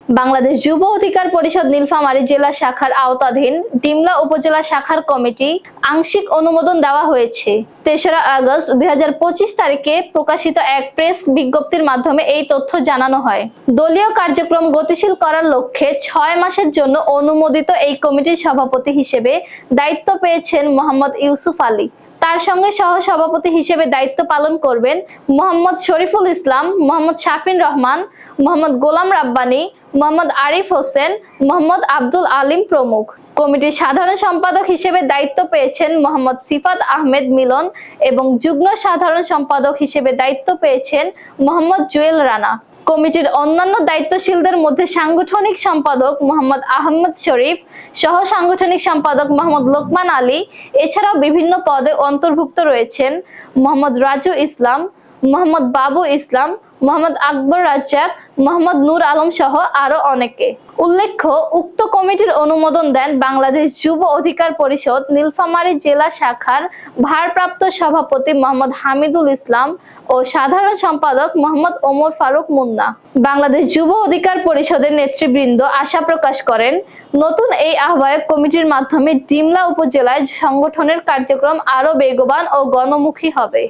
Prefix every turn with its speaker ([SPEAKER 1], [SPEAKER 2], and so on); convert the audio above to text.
[SPEAKER 1] বাংলাদেশ যুব অধিকার পরিষদ নীলফামারী জেলা শাখার আওতাধীন ডিমলা উপজেলা শাখার কমিটি আংশিক অনুমোদন দেওয়া হয়েছে। ৩রা আগস্ট ২০২৫ তারিখে প্রকাশিত এক প্রেস বিজ্ঞপ্তির মাধ্যমে এই তথ্য জানানো হয়। দলীয় কার্যক্রম গতিশীল করার লক্ষ্যে ৬ মাসের জন্য অনুমোদিত এই কমিটির সভাপতি হিসেবে দায়িত্ব পেয়েছেন মোহাম্মদ ইউসুফ আলী। তার সঙ্গে সহ-সভাপতি হিসেবে দায়িত্ব পালন করবেন মোহাম্মদ শরীফুল ইসলাম, মোহাম্মদ শাফিন রহমান, মোহাম্মদ গোলাম রাব্বানী, মোহাম্মদ আরিফ হোসেন, মোহাম্মদ আব্দুল আলিম প্রমুখ। কমিটির সাধারণ সম্পাদক হিসেবে দায়িত্ব পেয়েছেন মোহাম্মদ সিফাত আহমেদ মিলন এবং যুগ্ম সাধারণ সম্পাদক হিসেবে দায়িত্ব পেয়েছেন মোহাম্মদ জুয়েল রানা। কমিটির অন্যান্য দায়িত্বশীলদের মধ্যে সাংগঠনিক সম্পাদক মোহাম্মদ আহমদ শরীফ, সহ সাংগঠনিক সম্পাদক মোহাম্মদ লোকমান আলী, এছাড়াও বিভিন্ন পদে অন্তর্ভুক্ত রয়েছেন মোহাম্মদ রাজু ইসলাম, মোহাম্মদ বাবু ইসলাম, মোহাম্মদ আকবর রাজ্জাক, মোহাম্মদ নূর আলম সহ আরো অনেকে। উল্লেখ্য, উক্ত কমিটির অনুমোদন দেন বাংলাদেশ যুব অধিকার পরিষদ নীলফামারী জেলা শাখার ভারপ্রাপ্ত সভাপতি মোহাম্মদ হামিদুল ইসলাম ও সাধারণ সম্পাদক মোহাম্মদ ওমর ফারুক মুন্না। বাংলাদেশ যুব অধিকার পরিষদের নেতৃবৃন্দ আশা প্রকাশ করেন, নতুন এই আহ্বায়ক কমিটির মাধ্যমে ডিমলা উপজেলায় সংগঠনের কার্যক্রম আরো বেগবান ও গণমুখী হবে।